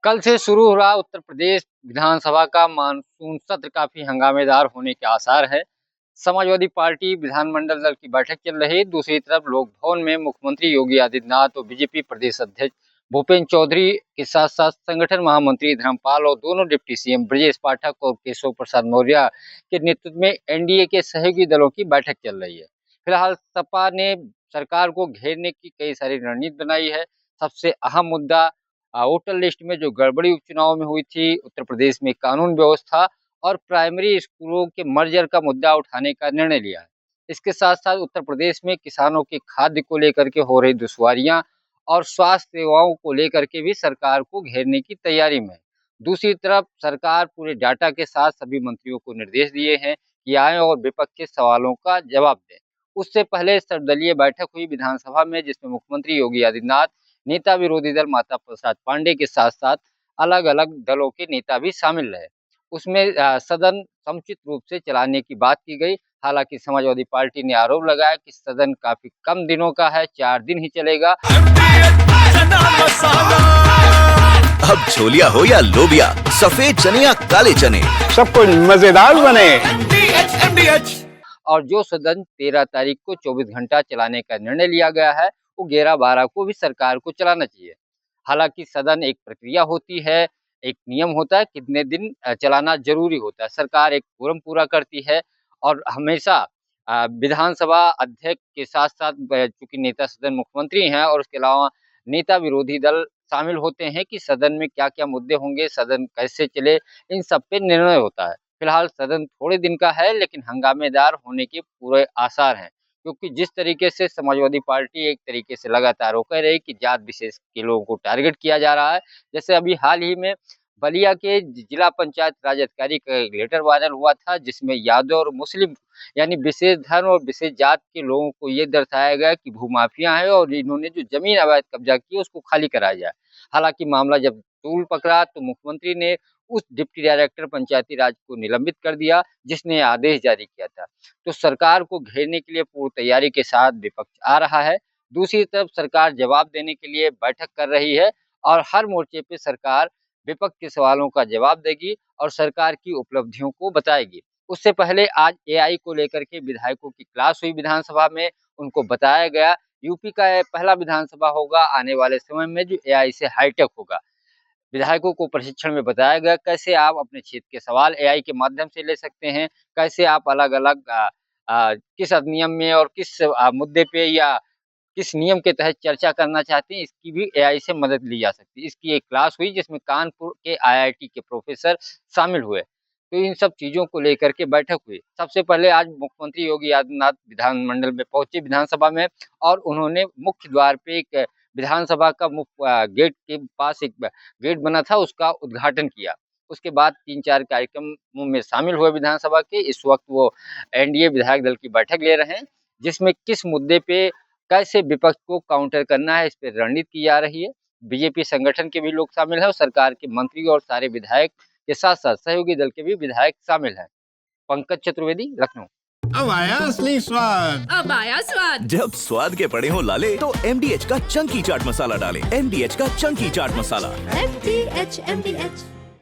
कल से शुरू हो रहा उत्तर प्रदेश विधानसभा का मानसून सत्र काफी हंगामेदार होने के आसार है। समाजवादी पार्टी विधानमंडल दल की बैठक चल रही। दूसरी तरफ लोक भवन में मुख्यमंत्री योगी आदित्यनाथ और बीजेपी प्रदेश अध्यक्ष भूपेंद्र चौधरी के साथ साथ संगठन महामंत्री धर्मपाल और दोनों डिप्टी सीएम ब्रजेश पाठक और केशव प्रसाद मौर्य के नेतृत्व में एनडीए के सहयोगी दलों की बैठक चल रही है। फिलहाल सपा ने सरकार को घेरने की कई सारी रणनीति बनाई है। सबसे अहम मुद्दा वोटर लिस्ट में जो गड़बड़ी उपचुनाव में हुई थी, उत्तर प्रदेश में कानून व्यवस्था और प्राइमरी स्कूलों के मर्जर का मुद्दा उठाने का निर्णय लिया है। इसके साथ साथ उत्तर प्रदेश में किसानों के खाद्य को लेकर के हो रही दुश्वारियां और स्वास्थ्य सेवाओं को लेकर के भी सरकार को घेरने की तैयारी में है। दूसरी तरफ सरकार पूरे डाटा के साथ सभी मंत्रियों को निर्देश दिए हैं कि आए और विपक्ष के सवालों का जवाब दें। उससे पहले सर्वदलीय बैठक हुई विधानसभा में, जिसमें मुख्यमंत्री योगी आदित्यनाथ, नेता विरोधी दल माता प्रसाद पांडे के साथ साथ अलग अलग दलों के नेता भी शामिल रहे। उसमें सदन समुचित रूप से चलाने की बात की गई। हालांकि समाजवादी पार्टी ने आरोप लगाया कि सदन काफी कम दिनों का है, 4 दिन ही चलेगा। अब छोलिया हो या लोबिया, सफेद चने या काले चने, सब कुछ मजेदार बने। और जो सदन 13 तारीख को 24 घंटा चलाने का निर्णय लिया गया है, वो 11-12 को भी सरकार को चलाना चाहिए। हालांकि सदन एक प्रक्रिया होती है, एक नियम होता है, कितने दिन चलाना जरूरी होता है। सरकार एक फोरम पूरा करती है और हमेशा विधानसभा अध्यक्ष के साथ साथ चूंकि नेता सदन मुख्यमंत्री हैं और उसके अलावा नेता विरोधी दल शामिल होते हैं कि सदन में क्या क्या मुद्दे होंगे, सदन कैसे चले, इन सब पे निर्णय होता है। फिलहाल सदन थोड़े दिन का है, लेकिन हंगामेदार होने के पूरे आसार हैं, क्योंकि जिस तरीके से समाजवादी पार्टी एक तरीके से लगातार वो कह रही कि जात विशेष के लोगों को टारगेट किया जा रहा है। जैसे अभी हाल ही में बलिया के जिला पंचायत राज अधिकारी का एक लेटर वायरल हुआ था, जिसमें यादव और मुस्लिम यानी विशेष धर्म और विशेष जात के लोगों को ये दर्शाया गया कि भूमाफिया है और इन्होंने जो जमीन अवैध कब्जा की उसको खाली कराया जाए। हालांकि मामला जब तूल पकड़ा तो मुख्यमंत्री ने उस डिप्टी डायरेक्टर पंचायती राज को निलंबित कर दिया, जिसने आदेश जारी किया था। तो सरकार को घेरने के लिए पूरी तैयारी के साथ विपक्ष आ रहा है। दूसरी तरफ सरकार जवाब देने के लिए बैठक कर रही है और हर मोर्चे पे सरकार विपक्ष के सवालों का जवाब देगी और सरकार की उपलब्धियों को बताएगी। उससे पहले आज एआई को लेकर के विधायकों की क्लास हुई विधानसभा में। उनको बताया गया यूपी का यह पहला विधानसभा होगा आने वाले समय में जो एआई से हाईटेक होगा। विधायकों को प्रशिक्षण में बताया गया कैसे आप अपने क्षेत्र के सवाल एआई के माध्यम से ले सकते हैं, कैसे आप अलग अलग किस अधिनियम में और किस मुद्दे पे या किस नियम के तहत चर्चा करना चाहते हैं, इसकी भी एआई से मदद ली जा सकती है। इसकी एक क्लास हुई जिसमें कानपुर के आईआईटी के प्रोफेसर शामिल हुए। तो इन सब चीज़ों को लेकर के बैठक हुई। सबसे पहले आज मुख्यमंत्री योगी आदित्यनाथ विधानमंडल में पहुंचे विधानसभा में, और उन्होंने मुख्य द्वार पे एक विधानसभा का मुख्य गेट के पास एक गेट बना था, उसका उद्घाटन किया। उसके बाद 3-4 कार्यक्रमों में शामिल हुए विधानसभा के। इस वक्त वो एनडीए विधायक दल की बैठक ले रहे हैं, जिसमें किस मुद्दे पे कैसे विपक्ष को काउंटर करना है, इस पे रणनीति की जा रही है। बीजेपी संगठन के भी लोग शामिल हैं और सरकार के मंत्री और सारे विधायक के साथ साथ सहयोगी दल के भी विधायक शामिल हैं। पंकज चतुर्वेदी, लखनऊ। अब आया असली स्वाद। अब आया स्वाद। जब स्वाद के पड़े हो लाले तो MDH का चंकी चाट मसाला डालें। MDH का चंकी चाट मसाला। MDH